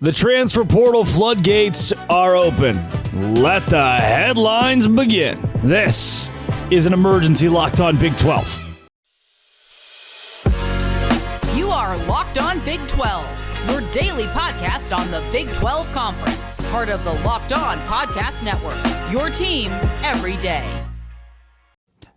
The transfer portal floodgates are open. Let the headlines begin. This is an emergency Locked On Big 12. You are Locked On Big 12, your daily podcast on the Big 12 Conference, part of the Locked On Podcast Network, your team every day.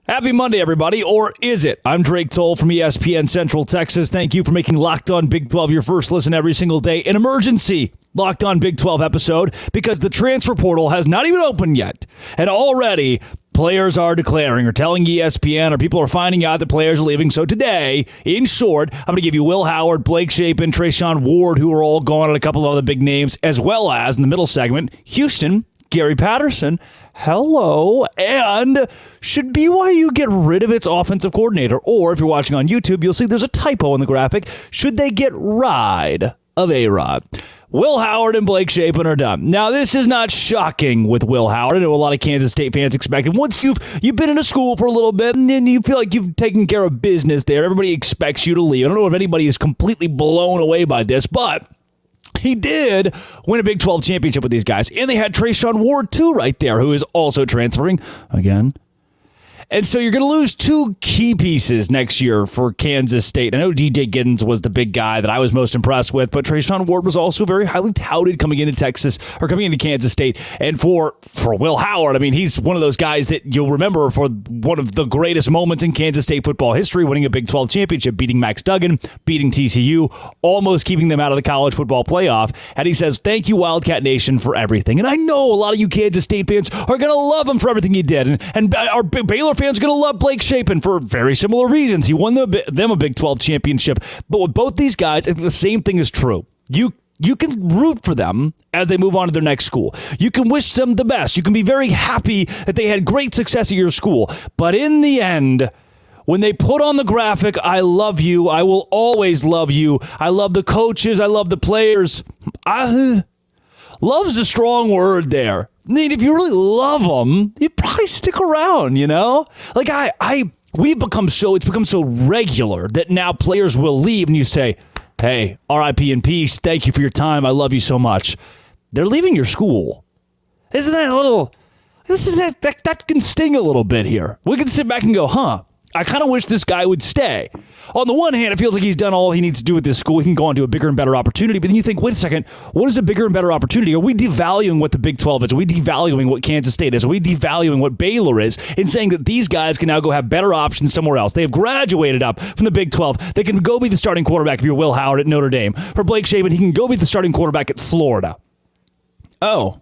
Happy Monday, everybody, or is it? I'm Drake Toll from ESPN Central Texas. Thank you for making Locked On Big 12 your first listen every single day. An emergency Locked On Big 12 episode because the transfer portal has not even opened yet. And already, players are declaring or telling ESPN or people are finding out that players are leaving. So today, in short, I'm going to give you Will Howard, Blake Shapen, Trayshawn Ward, who are all gone, and a couple of other big names, as well as, in the middle segment, Houston, Gary Patterson. Hello, and should BYU get rid of its offensive coordinator? Or if you're watching on YouTube, you'll see there's a typo in the graphic. Should they get rid of A-Rod? Will Howard and Blake Shapen are done. Now, this is not shocking with Will Howard. I know a lot of Kansas State fans expected. Once you've been in a school for a little bit and then you feel like you've taken care of business there, everybody expects you to leave. I don't know if anybody is completely blown away by this, but he did win a Big 12 championship with these guys. And they had Trayshawn Ward, too, right there, who is also transferring again. And so you're going to lose two key pieces next year for Kansas State. I know DJ Giddens was the big guy that I was most impressed with, but Trayshawn Ward was also very highly touted coming into Kansas State. And for Will Howard, I mean, he's one of those guys that you'll remember for one of the greatest moments in Kansas State football history, winning a Big 12 championship, beating Max Duggan, beating TCU, almost keeping them out of the college football playoff. And he says, thank you, Wildcat Nation, for everything. And I know a lot of you Kansas State fans are going to love him for everything he did. And our Baylor fans are going to love Blake Shapen for very similar reasons. He won them a Big 12 championship. But with both these guys, I think the same thing is true. You can root for them as they move on to their next school. You can wish them the best. You can be very happy that they had great success at your school. But in the end, when they put on the graphic, I love you, I will always love you, I love the coaches, I love the players. Love's a strong word there. I mean, if you really love them, you'd probably stick around, you know? Like, it's become so regular that now players will leave and you say, hey, RIP in peace, thank you for your time, I love you so much. They're leaving your school. Isn't that a little, that can sting a little bit here. We can sit back and go, I kind of wish this guy would stay. On the one hand, it feels like he's done all he needs to do with this school. He can go on to a bigger and better opportunity. But then you think, wait a second, what is a bigger and better opportunity? Are we devaluing what the Big 12 is? Are we devaluing what Kansas State is? Are we devaluing what Baylor is in saying that these guys can now go have better options somewhere else? They have graduated up from the Big 12. They can go be the starting quarterback if you're Will Howard at Notre Dame. For Blake Shapen, he can go be the starting quarterback at Florida. Oh.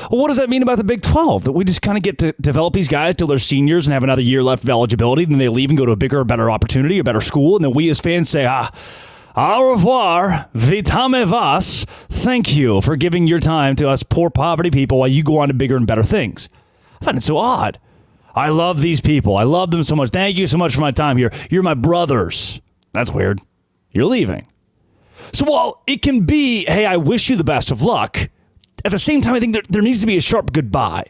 Well, what does that mean about the Big 12? That we just kind of get to develop these guys till they're seniors and have another year left of eligibility, then they leave and go to a bigger or better opportunity, a better school, and then we as fans say, au revoir, vitame vas, thank you for giving your time to us poor poverty people while you go on to bigger and better things. I find it so odd. I love these people. I love them so much. Thank you so much for my time here. You're my brothers. That's weird. You're leaving. So while it can be, hey, I wish you the best of luck, at the same time, I think there needs to be a sharp goodbye.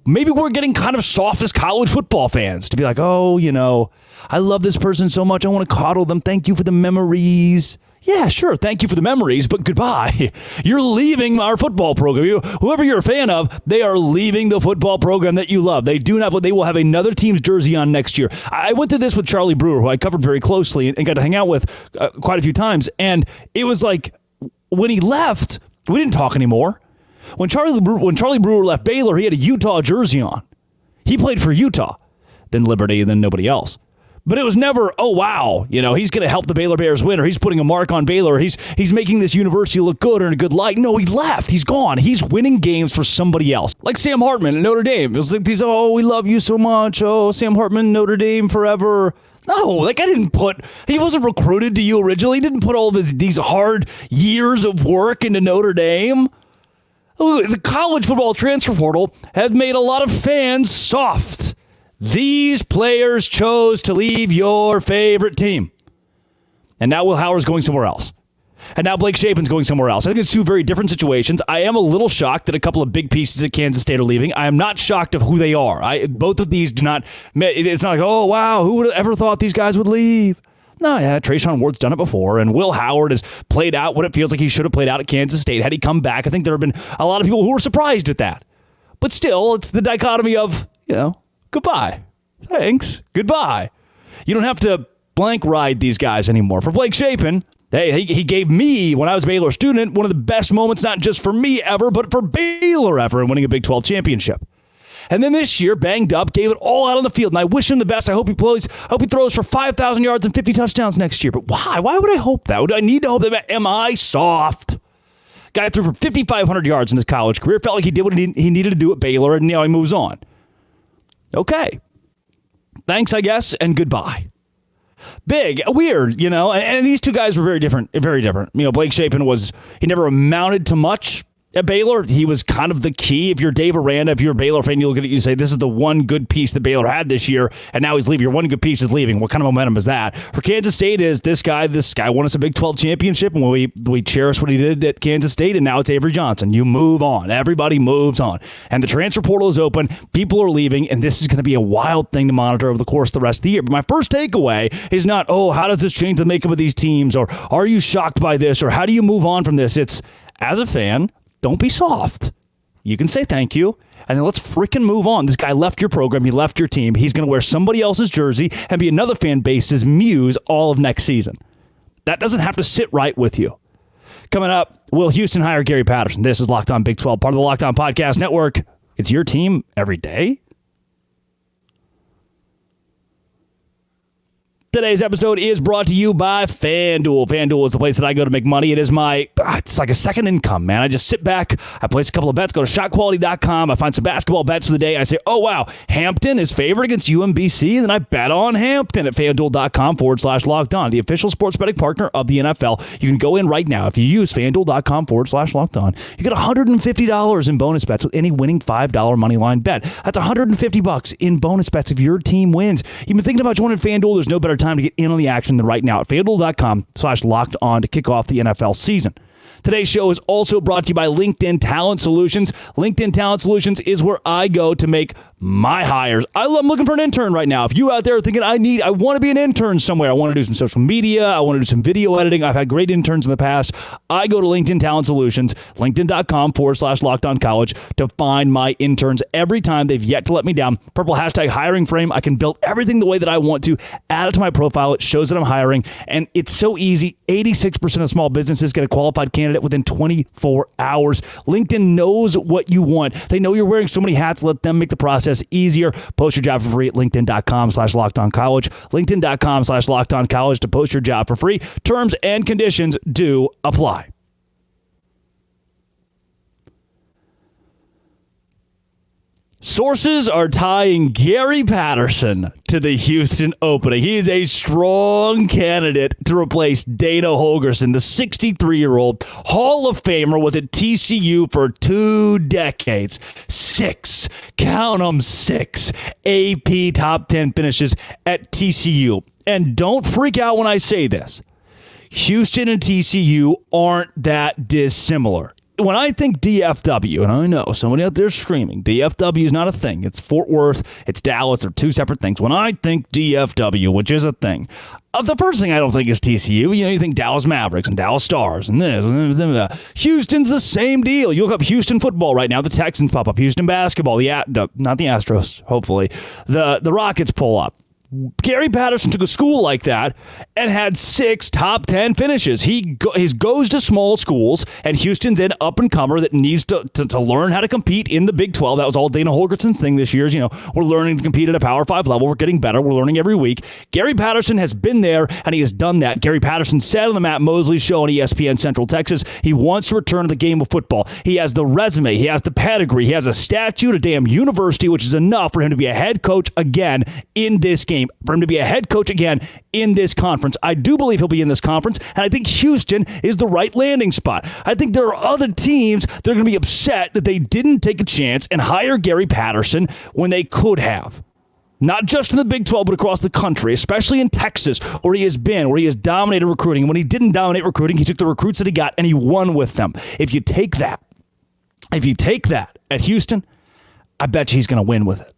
Maybe we're getting kind of soft as college football fans to be like, oh, you know, I love this person so much. I want to coddle them. Thank you for the memories. Yeah, sure. Thank you for the memories, but goodbye. You're leaving our football program. Whoever you're a fan of, they are leaving the football program that you love. They will have another team's jersey on next year. I went through this with Charlie Brewer, who I covered very closely and got to hang out with quite a few times. And it was like when he left, we didn't talk anymore. When Charlie Brewer left Baylor, he had a Utah jersey on. He played for Utah, then Liberty, and then nobody else. But it was never, oh, wow, you know, he's going to help the Baylor Bears win, or he's putting a mark on Baylor, or he's making this university look good or in a good light. No, he left. He's gone. He's winning games for somebody else. Like Sam Hartman at Notre Dame. It was like these, oh, we love you so much. Oh, Sam Hartman, Notre Dame forever. No, like he wasn't recruited to you originally. He didn't put all these hard years of work into Notre Dame. The college football transfer portal have made a lot of fans soft. These players chose to leave your favorite team. And now Will Howard's going somewhere else. And now Blake Shapen's going somewhere else. I think it's two very different situations. I am a little shocked that a couple of big pieces at Kansas State are leaving. I am not shocked of who they are. Both of these do not, it's not like, oh, wow, who would have ever thought these guys would leave? No, yeah, Trayshawn Ward's done it before, and Will Howard has played out what it feels like he should have played out at Kansas State. Had he come back, I think there have been a lot of people who were surprised at that. But still, it's the dichotomy of, goodbye. Thanks. Goodbye. You don't have to blank ride these guys anymore. For Blake Shapen, hey, he gave me, when I was a Baylor student, one of the best moments, not just for me ever, but for Baylor ever in winning a Big 12 championship. And then this year, banged up, gave it all out on the field. And I wish him the best. I hope he throws for 5,000 yards and 50 touchdowns next year. But why? Why would I hope that? Would I need to hope that? Am I soft? Guy threw for 5,500 yards in his college career. Felt like he did what he needed to do at Baylor, and now he moves on. Okay. Thanks, I guess, and goodbye. Big, weird, and these two guys were very different, very different. Blake Shapen he never amounted to much at Baylor. He was kind of the key. If you're Dave Aranda, if you're a Baylor fan, you look at it, you say, this is the one good piece that Baylor had this year, and now he's leaving. Your one good piece is leaving. What kind of momentum is that? For Kansas State is this guy won us a Big 12 championship, and we cherish what he did at Kansas State, and now it's Avery Johnson. You move on. Everybody moves on. And the transfer portal is open. People are leaving, and this is going to be a wild thing to monitor over the course of the rest of the year. But my first takeaway is not, how does this change the makeup of these teams, or are you shocked by this, or how do you move on from this? It's, as a fan, don't be soft. You can say thank you, and then let's freaking move on. This guy left your program. He left your team. He's going to wear somebody else's jersey and be another fan base's muse all of next season. That doesn't have to sit right with you. Coming up, will Houston hire Gary Patterson? This is Locked On Big 12, part of the Locked On Podcast Network. It's your team every day. Today's episode is brought to you by FanDuel. FanDuel is the place that I go to make money. It is it's like a second income, man. I just sit back, I place a couple of bets, go to shotquality.com, I find some basketball bets for the day. I say, oh, wow, Hampton is favored against UMBC, and then I bet on Hampton at FanDuel.com/locked on, the official sports betting partner of the NFL. You can go in right now. If you use FanDuel.com/locked on, you get $150 in bonus bets with any winning $5 money line bet. That's $150 in bonus bets if your team wins. You've been thinking about joining FanDuel. There's no better time to get in on the action than right now at FanDuel.com/locked on to kick off the NFL season. Today's show is also brought to you by LinkedIn Talent Solutions. LinkedIn Talent Solutions is where I go to make my hires. I'm looking for an intern right now. If you out there are thinking, I want to be an intern somewhere. I want to do some social media. I want to do some video editing. I've had great interns in the past. I go to LinkedIn Talent Solutions, LinkedIn.com/locked on college to find my interns every time. They've yet to let me down. Purple hashtag hiring frame. I can build everything the way that I want to, add it to my profile. It shows that I'm hiring, and it's so easy. 86% of small businesses get a qualified candidate within 24 hours. LinkedIn knows what you want. They know you're wearing so many hats. Let them make the process easier. Post your job for free at LinkedIn.com/locked on college. LinkedIn.com/locked on college to post your job for free. Terms and conditions do apply. Sources are tying Gary Patterson to the Houston opening. He is a strong candidate to replace Dana Holgorsen. The 63-year-old Hall of Famer was at TCU for 2 decades. 6, count them, 6 AP top 10 finishes at TCU. And don't freak out when I say this. Houston and TCU aren't that dissimilar. When I think DFW, and I know somebody out there screaming, DFW is not a thing. It's Fort Worth, it's Dallas, they're 2 separate things. When I think DFW, which is a thing, the first thing I don't think is TCU. You think Dallas Mavericks and Dallas Stars and this. Houston's the same deal. You look up Houston football right now, the Texans pop up. Houston basketball, not the Astros, hopefully. The Rockets pull up. Gary Patterson took a school like that and had 6 top 10 finishes. He goes to small schools, and Houston's an up-and-comer that needs to learn how to compete in the Big 12. That was all Dana Holgorsen's thing this year. We're learning to compete at a Power 5 level. We're getting better. We're learning every week. Gary Patterson has been there, and he has done that. Gary Patterson said on the Matt Mosley show on ESPN Central Texas, he wants to return to the game of football. He has the resume. He has the pedigree. He has a statue at a damn university, which is enough for him to be a head coach again in this game. For him to be a head coach again in this conference. I do believe he'll be in this conference, and I think Houston is the right landing spot. I think there are other teams that are going to be upset that they didn't take a chance and hire Gary Patterson when they could have. Not just in the Big 12, but across the country, especially in Texas, where he has dominated recruiting. And when he didn't dominate recruiting, he took the recruits that he got and he won with them. If you take that at Houston, I bet you he's going to win with it.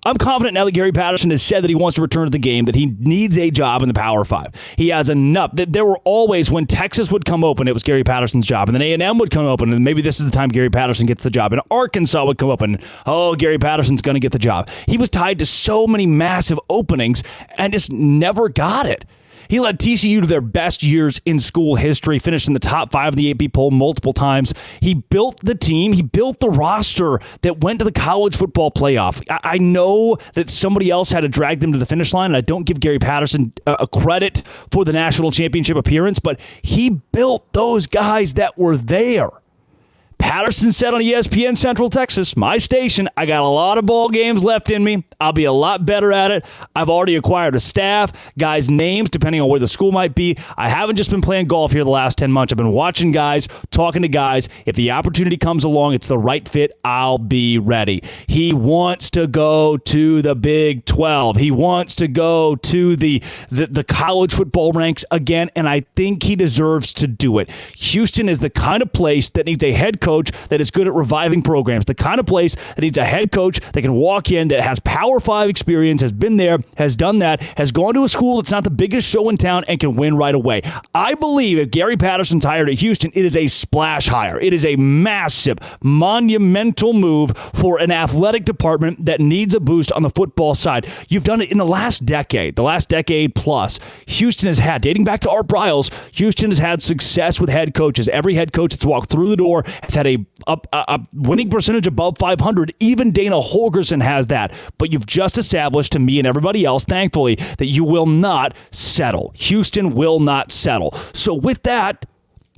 I'm confident now that Gary Patterson has said that he wants to return to the game, that he needs a job in the Power 5. He has enough. There were always, when Texas would come open, it was Gary Patterson's job. And then A&M would come open, and maybe this is the time Gary Patterson gets the job. And Arkansas would come open. Oh, Gary Patterson's going to get the job. He was tied to so many massive openings and just never got it. He led TCU to their best years in school history, finished in the top 5 of the AP poll multiple times. He built the team. He built the roster that went to the college football playoff. I know that somebody else had to drag them to the finish line, and I don't give Gary Patterson a credit for the national championship appearance, but he built those guys that were there. Patterson said on ESPN Central Texas, my station, I got a lot of ball games left in me. I'll be a lot better at it. I've already acquired a staff, guys' names, depending on where the school might be. I haven't just been playing golf here the last 10 months. I've been watching guys, talking to guys. If the opportunity comes along, it's the right fit, I'll be ready. He wants to go to the Big 12. He wants to go to the college football ranks again, and I think he deserves to do it. Houston is the kind of place that needs a head coach that is good at reviving programs, the kind of place that needs a head coach that can walk in, that has Power 5 experience, has been there, has done that, has gone to a school that's not the biggest show in town and can win right away. I believe if Gary Patterson's hired at Houston, it is a splash hire. It is a massive, monumental move for an athletic department that needs a boost on the football side. You've done it in the last decade plus. Houston has had, dating back to Art Briles, Houston has had success with head coaches. Every head coach that's walked through the door has had a winning percentage above 500. Even Dana Holgerson has that. But you've just established to me and everybody else, thankfully, that you will not settle. Houston will not settle. So with that,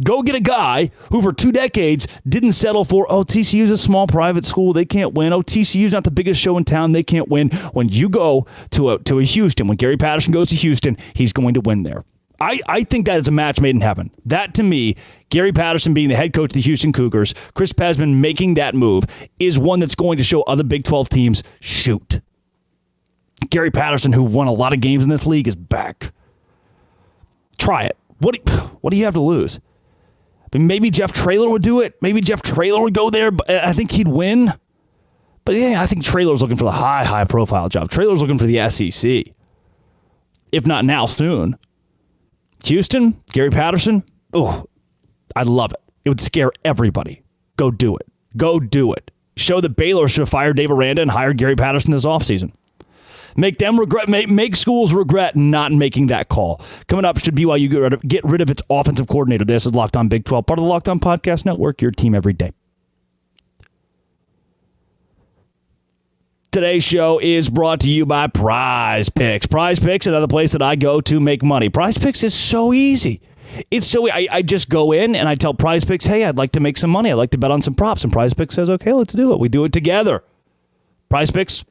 go get a guy who for 2 decades didn't settle for, TCU's a small private school, they can't win. TCU's not the biggest show in town, they can't win. When you go to a Houston, when Gary Patterson goes to Houston, he's going to win there. I think that is a match made in heaven. That, to me, Gary Patterson being the head coach of the Houston Cougars, Chris Pesman making that move, is one that's going to show other Big 12 teams, shoot. Gary Patterson, who won a lot of games in this league, is back. Try it. What do you have to lose? I mean, maybe Jeff Traylor would do it. Maybe Jeff Traylor would go there, but I think he'd win. But yeah, I think Traylor's looking for the high profile job. Traylor's looking for the SEC. If not now, soon. Houston, Gary Patterson, I'd love it. It would scare everybody. Go do it. Go do it. Show that Baylor should have fired Dave Aranda and hired Gary Patterson this offseason. Make them regret. Make schools regret not making that call. Coming up, should BYU get rid of its offensive coordinator? This is Locked On Big 12, part of the Locked On Podcast Network, your team every day. Today's show is brought to you by PrizePicks. PrizePicks, another place that I go to make money. PrizePicks is so easy. It's so I just go in and I tell PrizePicks, hey, I'd like to make some money. I'd like to bet on some props. And PrizePicks says, okay, let's do it. We do it together. PrizePicks,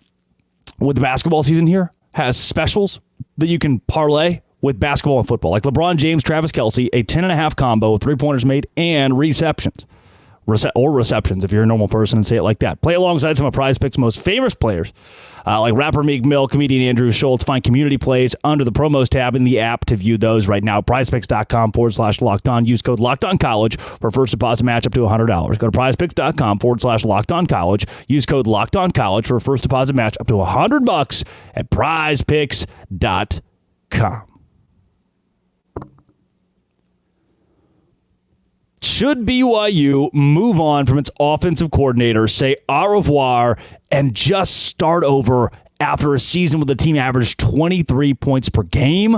with the basketball season here, has specials that you can parlay with basketball and football. Like LeBron James, Travis Kelce, a 10.5 combo, 3-pointers made, and receptions. Or receptions, if you're a normal person and say it like that. Play alongside some of PrizePicks' most famous players, like rapper Meek Mill, comedian Andrew Schultz. Find community plays under the promos tab in the app to view those right now. PrizePicks.com/LockedOn. Use code LockedOnCollege for first deposit match up to $100. Go to PrizePicks.com/LockedOnCollege. Use code LockedOnCollege for a first deposit match up to $100 at PrizePicks.com. Should BYU move on from its offensive coordinator, say au revoir, and just start over after a season where the team averaged 23 points per game?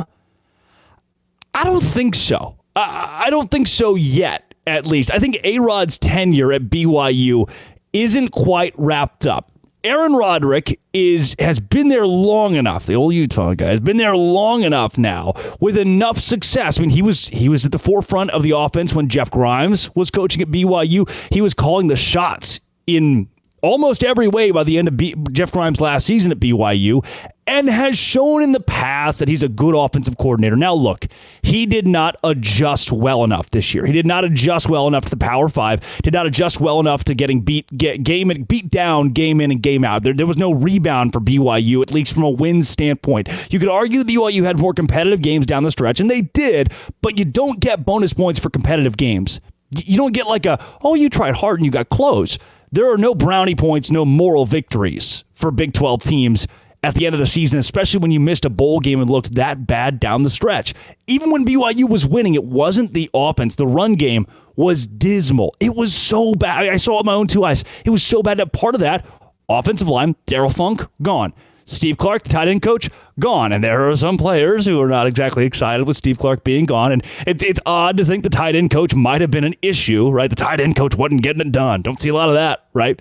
I don't think so. I don't think so yet, at least. I think A-Rod's tenure at BYU isn't quite wrapped up. Aaron Roderick has been there long enough. The old Utah guy has been there long enough now with enough success. I mean, he was at the forefront of the offense when Jeff Grimes was coaching at BYU. He was calling the shots in almost every way by the end of Jeff Grimes' last season at BYU, and has shown in the past that he's a good offensive coordinator. Now, look, he did not adjust well enough this year. He did not adjust well enough to the Power 5, did not adjust well enough to getting beat down, game in and game out. There was no rebound for BYU, at least from a win standpoint. You could argue that BYU had more competitive games down the stretch, and they did, but you don't get bonus points for competitive games. You don't get like you tried hard and you got close. There are no brownie points, no moral victories for Big 12 teams at the end of the season, especially when you missed a bowl game and looked that bad down the stretch. Even when BYU was winning, it wasn't the offense. The run game was dismal. It was so bad. I saw it with my own two eyes. It was so bad that part of that offensive line, Daryl Funk, gone. Steve Clark, the tight end coach, gone. And there are some players who are not exactly excited with Steve Clark being gone. And it's odd to think the tight end coach might have been an issue, right? The tight end coach wasn't getting it done. Don't see a lot of that, right?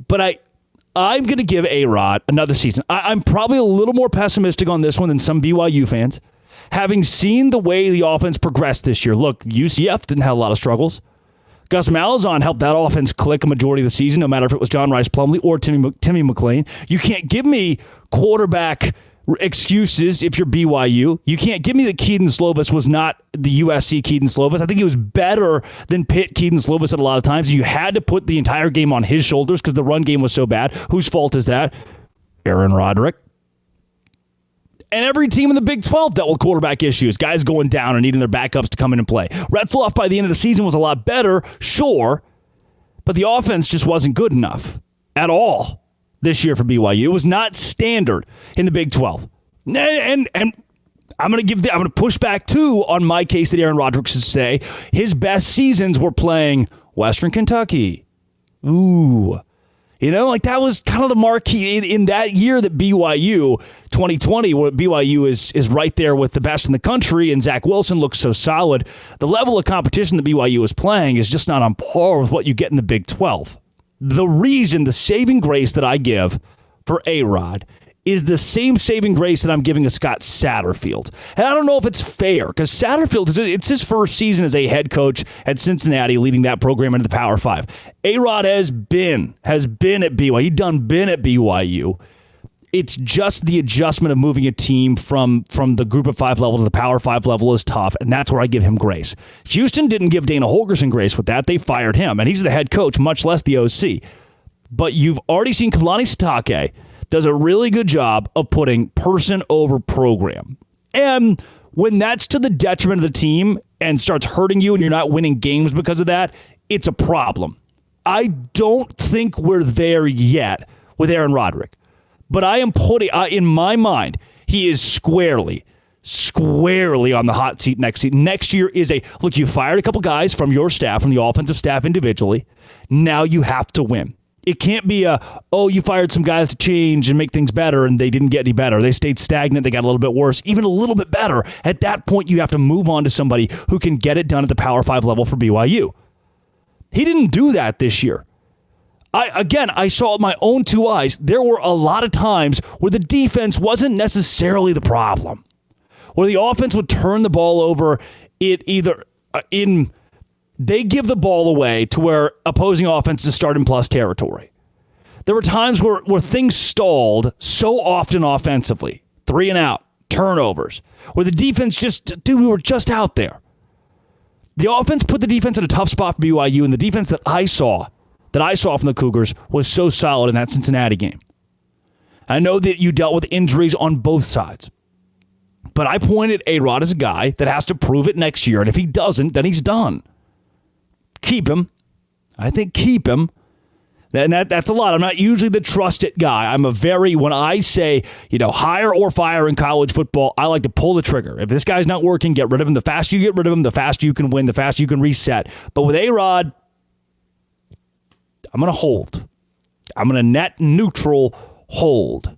But I'm going to give A-Rod another season. I'm probably a little more pessimistic on this one than some BYU fans. Having seen the way the offense progressed this year, look, UCF didn't have a lot of struggles. Gus Malzahn helped that offense click a majority of the season, no matter if it was John Rice Plumlee or Timmy McClain. You can't give me quarterback excuses if you're BYU. You can't give me that Keaton Slovis was not the USC Keaton Slovis. I think he was better than Pitt Keaton Slovis at a lot of times. You had to put the entire game on his shoulders because the run game was so bad. Whose fault is that? Aaron Roderick. And every team in the Big 12 dealt with quarterback issues. Guys going down and needing their backups to come in and play. Retzloff by the end of the season was a lot better, sure, but the offense just wasn't good enough at all this year for BYU. It was not standard in the Big 12. And I'm going to push back too on my case that Aaron Roderick should say his best seasons were playing Western Kentucky. Ooh. You know, like that was kind of the marquee in that year that BYU 2020, where BYU is right there with the best in the country, and Zach Wilson looks so solid. The level of competition that BYU is playing is just not on par with what you get in the Big 12. The saving grace that I give for A-Rod is the same saving grace that I'm giving a Scott Satterfield. And I don't know if it's fair, because Satterfield, it's his first season as a head coach at Cincinnati, leading that program into the Power 5. A-Rod has been at BYU. He's been at BYU. It's just the adjustment of moving a team from the Group of 5 level to the Power 5 level is tough, and that's where I give him grace. Houston didn't give Dana Holgorsen grace with that. They fired him, and he's the head coach, much less the OC. But you've already seen Kalani Sitake does a really good job of putting person over program. And when that's to the detriment of the team and starts hurting you and you're not winning games because of that, it's a problem. I don't think we're there yet with Aaron Roderick. But I am putting, in my mind, he is squarely on the hot seat next season. Next year is look, you fired a couple guys from your staff, from the offensive staff individually. Now you have to win. It can't be you fired some guys to change and make things better, and they didn't get any better. They stayed stagnant. They got a little bit worse, even a little bit better. At that point, you have to move on to somebody who can get it done at the Power 5 level for BYU. He didn't do that this year. I saw with my own two eyes, there were a lot of times where the defense wasn't necessarily the problem, where the offense would turn the ball over. They give the ball away to where opposing offenses start in plus territory. There were times where things stalled so often offensively, 3 and out, turnovers, where the defense we were just out there. The offense put the defense in a tough spot for BYU, and the defense that I saw from the Cougars was so solid in that Cincinnati game. I know that you dealt with injuries on both sides, but I pointed A-Rod as a guy that has to prove it next year, and if he doesn't, then he's done. Keep him. I think keep him. And that's a lot. I'm not usually the trusted guy. When I say, hire or fire in college football, I like to pull the trigger. If this guy's not working, get rid of him. The faster you get rid of him, the faster you can win, the faster you can reset. But with A-Rod, I'm going to hold. I'm going to net neutral hold.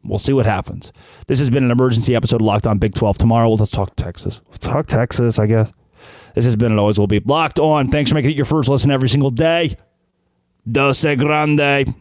We'll see what happens. This has been an emergency episode of Locked On Big 12. Tomorrow, let's talk Texas. Talk Texas, I guess. This has been and always will be Locked On. Thanks for making it your first listen every single day. Dose Grande.